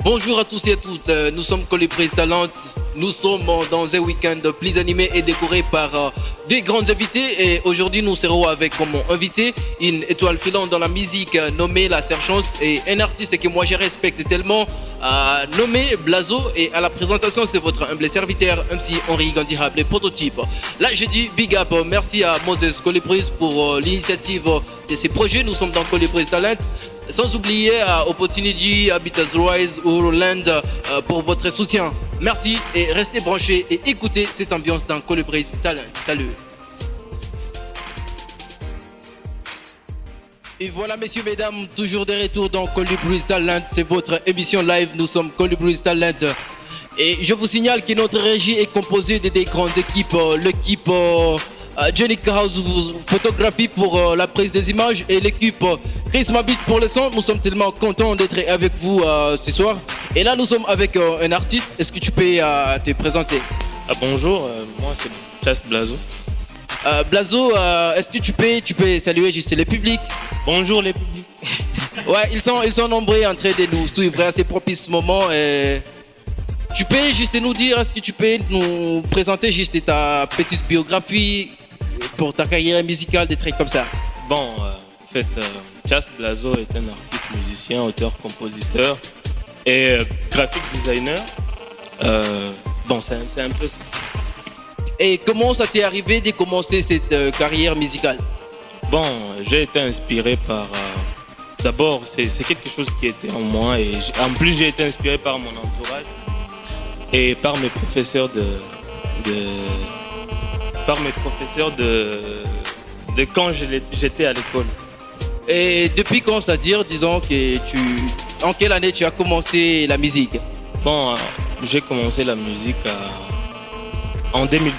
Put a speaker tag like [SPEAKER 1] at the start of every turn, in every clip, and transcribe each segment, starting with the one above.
[SPEAKER 1] Bonjour à tous et à toutes, nous sommes Colibris Talent. Nous sommes dans un week-end plus animé et décoré par des grands invités. Et aujourd'hui, nous serons avec comme invité une étoile filante dans la musique nommée La Serchance et un artiste que moi je respecte tellement, nommé Blazo. Et à la présentation, c'est votre humble serviteur MC Henri Gandirable, prototype. Là, je dis big up, merci à Moses Colibris pour l'initiative de ces projets. Nous sommes dans Colibris Talent. Sans oublier à Opportunity, Habitats Rise ou Roland pour votre soutien. Merci et restez branchés et écoutez cette ambiance dans Colibris Talent. Salut. Et voilà messieurs, mesdames, toujours de retour dans Colibris Talent. C'est votre émission live, nous sommes Colibris Talent. Et je vous signale que notre régie est composée de des grandes équipes. L'équipe Johnny House photographie pour la prise des images et l'équipe Chris Mabit pour le son. Nous sommes tellement contents d'être avec vous ce soir. Et là nous sommes avec un artiste. Est-ce que tu peux te présenter?
[SPEAKER 2] Bonjour, moi c'est Chas Blazo.
[SPEAKER 1] Blazo, est-ce que tu peux saluer juste le public?
[SPEAKER 2] Bonjour les publics.
[SPEAKER 1] Ouais, ils sont nombreux en train de nous suivre à ces propices moments. Et tu peux juste nous dire, est-ce que tu peux nous présenter juste ta petite biographie pour ta carrière musicale, des trucs comme ça?
[SPEAKER 2] Bon, en fait, Chas Blazo est un artiste, musicien, auteur, compositeur et graphic designer. Bon, c'est un peu ça.
[SPEAKER 1] Et comment ça t'est arrivé de commencer cette carrière musicale?
[SPEAKER 2] Bon, j'ai été inspiré par... D'abord, c'est quelque chose qui était en moi et en plus j'ai été inspiré par mon entourage et par mes professeurs de quand j'étais à l'école.
[SPEAKER 1] Et depuis quand, c'est-à-dire, disons que en quelle année tu as commencé la musique?
[SPEAKER 2] Bon, j'ai commencé la musique en 2012.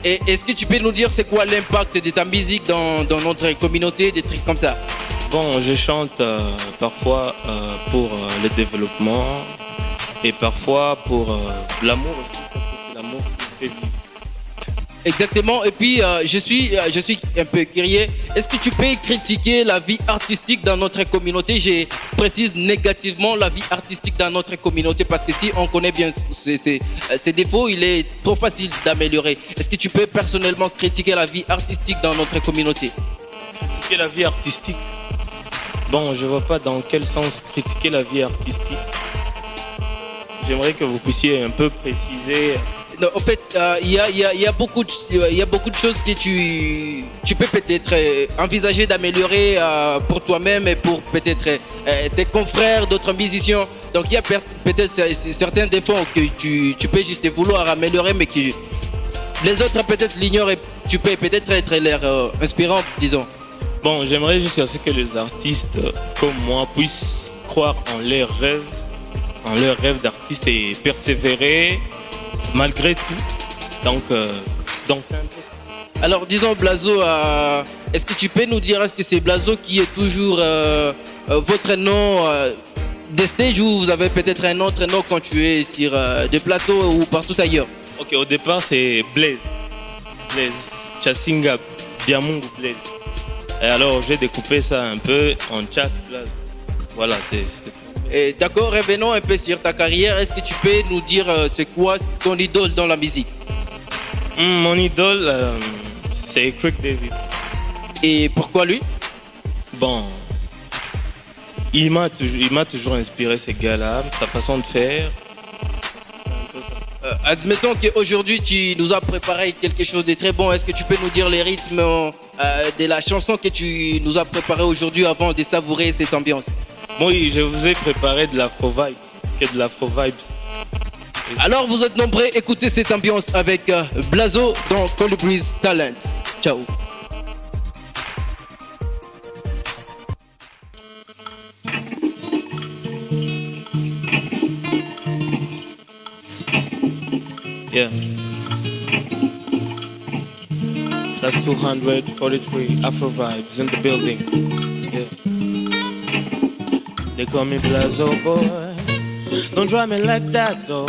[SPEAKER 1] Et est-ce que tu peux nous dire c'est quoi l'impact de ta musique dans notre communauté, des trucs comme ça?
[SPEAKER 2] Bon, je chante parfois pour le développement et parfois pour l'amour aussi, l'amour qui fait vivre.
[SPEAKER 1] Exactement, et puis je suis un peu curieux. Est-ce que tu peux critiquer la vie artistique dans notre communauté? Je précise négativement la vie artistique dans notre communauté parce que si on connaît bien ses défauts, il est trop facile d'améliorer. Est-ce que tu peux personnellement critiquer la vie artistique dans notre communauté?
[SPEAKER 2] Critiquer la vie artistique? Bon, je ne vois pas dans quel sens critiquer la vie artistique. J'aimerais que vous puissiez un peu préciser.
[SPEAKER 1] Non, en fait, il y a beaucoup de choses que tu peux peut-être envisager d'améliorer pour toi-même et pour peut-être tes confrères, d'autres musiciens. Donc il y a peut-être certains défauts que tu peux juste vouloir améliorer, mais que les autres peut-être l'ignorent et tu peux peut-être être l'air inspirant, disons.
[SPEAKER 2] Bon, j'aimerais juste que les artistes comme moi puissent croire en leurs rêves d'artistes et persévérer malgré tout. Donc c'est un peu...
[SPEAKER 1] Alors disons Blazo, est-ce que tu peux nous dire, est-ce que c'est Blazo qui est toujours votre nom des stages ou vous avez peut-être un autre nom quand tu es sur des plateaux ou partout ailleurs?
[SPEAKER 2] Ok, au départ c'est Blaze, Chasinga, Biamungu Blaze. Et alors j'ai découpé ça un peu en Chas Blazo. Voilà, c'est ça.
[SPEAKER 1] D'accord, revenons un peu sur ta carrière. Est-ce que tu peux nous dire c'est quoi ton idole dans la musique?
[SPEAKER 2] Mon idole, c'est Craig David.
[SPEAKER 1] Et pourquoi lui?
[SPEAKER 2] Bon, il m'a toujours inspiré, ce gars-là, sa façon de faire.
[SPEAKER 1] Admettons qu'aujourd'hui tu nous as préparé quelque chose de très bon. Est-ce que tu peux nous dire les rythmes de la chanson que tu nous as préparé aujourd'hui avant de savourer cette ambiance?
[SPEAKER 2] Oui, je vous ai préparé de l'afro-vibe, de l'afro-vibes.
[SPEAKER 1] Alors vous êtes nombreux, écoutez cette ambiance avec Blazo dans Colibris Talent. Ciao.
[SPEAKER 2] Yeah. That's 243 Afro vibes in the building. Yeah. They call me Blazo boy. Don't try me like that though.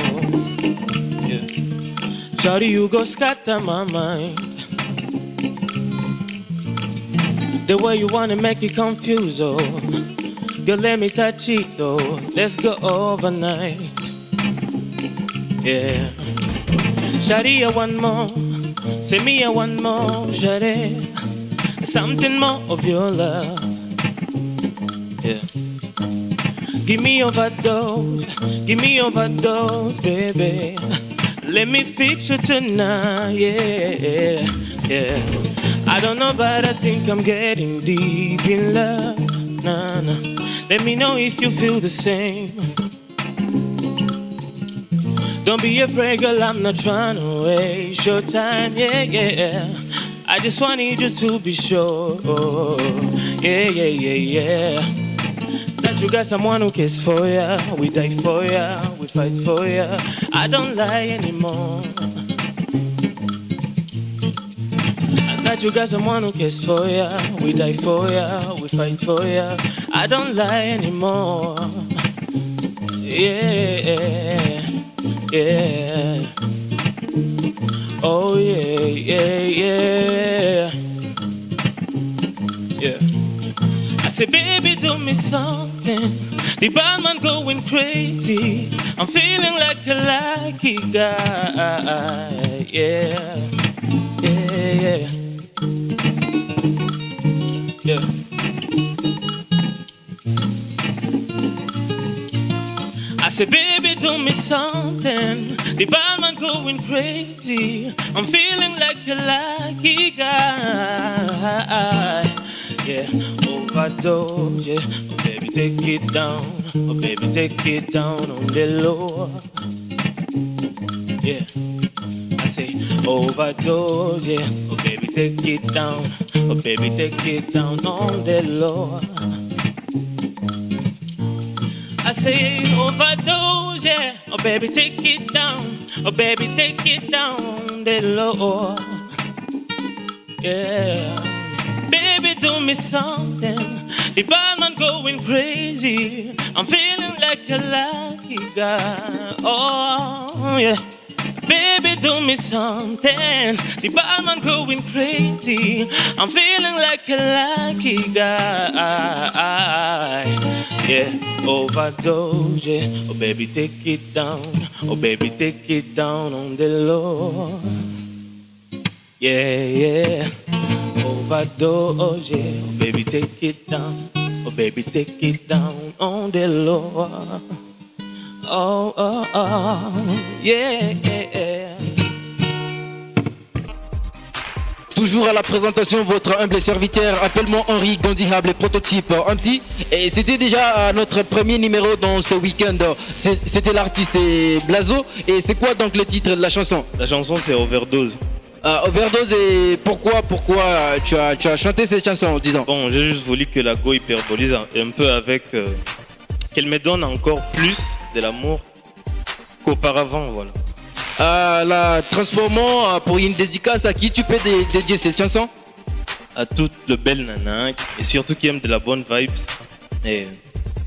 [SPEAKER 2] Yeah. Shawty, you go scatter my mind. The way you wanna make me confused, oh. Girl, let me touch it, oh. Let's go overnight. Yeah. Shawty, I want more. Say me, I want more. Shawty, something more of your love. Yeah. Give me overdose, baby. Let me fix you tonight, yeah, yeah. I don't know, but I think I'm getting deep in love. Nah, nah. Let me know if you feel the same. Don't be afraid, girl, I'm not trying to waste your time, yeah, yeah. I just wanted you to be sure, yeah, yeah, yeah, yeah. That you got someone who cares for ya. We die for ya, we fight for ya. I don't lie anymore. That you got someone who cares for ya. We die for ya, we fight for ya. I don't lie anymore. Yeah, yeah. Oh yeah, yeah, yeah. Yeah. I say, baby, do me something. The bad man going crazy. I'm feeling like a lucky guy. Yeah, yeah, yeah. Yeah. I said, baby, do me something. The bad man going crazy. I'm feeling like a lucky guy. Yeah, overdose, yeah. Oh, baby, take it down. Oh, baby, take it down on the low. Yeah. I say, overdose, yeah. Oh, baby, take it down. Oh, baby, take it down on the low. I say, overdose, yeah. Oh, baby, take it down. Oh, baby, take it down on the low. Yeah. Baby, do me something. The bad man going crazy. I'm feeling like a lucky guy. Oh, yeah. Baby, do me something. The bad man going crazy. I'm feeling like a lucky guy. Yeah, overdose, yeah. Oh, baby, take it down. Oh, baby, take it down on the low. Yeah, yeah. Overdose, yeah. Oh, baby, take it down. Oh, baby, take it down on the low. Oh, oh, oh, yeah, yeah.
[SPEAKER 1] Toujours à la présentation, votre humble serviteur, appelle-moi Henri Gandihable, prototype MC. Et c'était déjà notre premier numéro dans ce week-end. C'était l'artiste Blazo. Et c'est quoi donc le titre de la chanson?
[SPEAKER 2] La chanson, c'est Overdose.
[SPEAKER 1] Overdose, et pourquoi tu as chanté cette chanson, disons?
[SPEAKER 2] Bon, j'ai juste voulu que la go hyperbolise un peu avec... qu'elle me donne encore plus de l'amour qu'auparavant, voilà.
[SPEAKER 1] La transformons pour une dédicace. À qui tu peux dédier cette chanson?
[SPEAKER 2] À toutes les belles nanas et surtout qui aiment de la bonne vibes et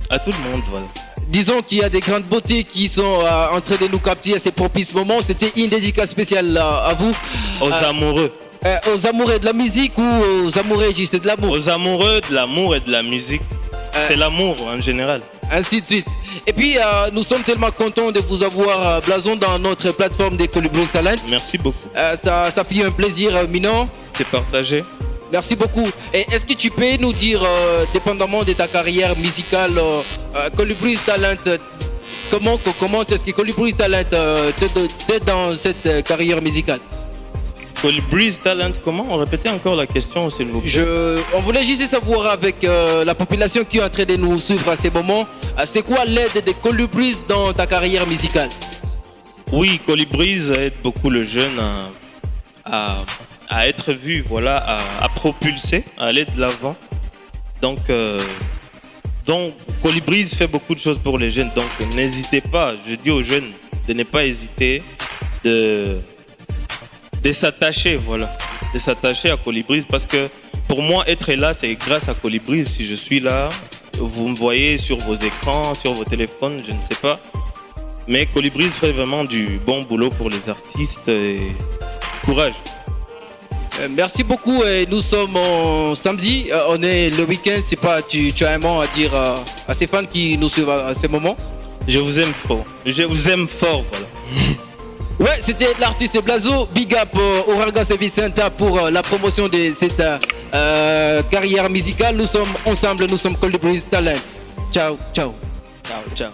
[SPEAKER 2] à tout le monde, voilà.
[SPEAKER 1] Disons qu'il y a des grandes beautés qui sont en train de nous capter à ces propices moments. C'était une dédicace spéciale à vous.
[SPEAKER 2] Aux amoureux.
[SPEAKER 1] Aux amoureux de la musique ou aux amoureux juste de l'amour?
[SPEAKER 2] Aux amoureux de l'amour et de la musique. C'est l'amour en général.
[SPEAKER 1] Ainsi de suite. Et puis, nous sommes tellement contents de vous avoir, Blason, dans notre plateforme des Colibris Talent.
[SPEAKER 2] Merci beaucoup.
[SPEAKER 1] Ça fait un plaisir, Minon.
[SPEAKER 2] C'est partagé.
[SPEAKER 1] Merci beaucoup. Et est-ce que tu peux nous dire, dépendamment de ta carrière musicale, Colibris Talent, comment est-ce que Colibris Talent t'aide dans cette carrière musicale?
[SPEAKER 2] Colibris Talent, comment? On répétait encore la question, s'il vous plaît.
[SPEAKER 1] On voulait juste savoir avec la population qui est en train de nous suivre à ces moments, c'est quoi l'aide de Colibris dans ta carrière musicale?
[SPEAKER 2] Oui, Colibris aide beaucoup le jeune à être vu, voilà, à propulser, à aller de l'avant. Donc Colibris fait beaucoup de choses pour les jeunes. Donc n'hésitez pas, je dis aux jeunes de ne pas hésiter, de s'attacher, voilà, de s'attacher à Colibris, parce que pour moi, être là, c'est grâce à Colibris. Si je suis là, vous me voyez sur vos écrans, sur vos téléphones, je ne sais pas. Mais Colibris fait vraiment du bon boulot pour les artistes et courage.
[SPEAKER 1] Merci beaucoup. Et nous sommes samedi. On est le week-end. C'est pas, tu as un mot à dire à ces fans qui nous suivent à ce moment?
[SPEAKER 2] Je vous aime fort. Je vous aime fort, voilà.
[SPEAKER 1] Ouais, c'était l'artiste Blazo. Big up au Raga Service Center pour la promotion de cette carrière musicale. Nous sommes ensemble, nous sommes Colibris Talent. Ciao, ciao.
[SPEAKER 2] Ciao, ciao.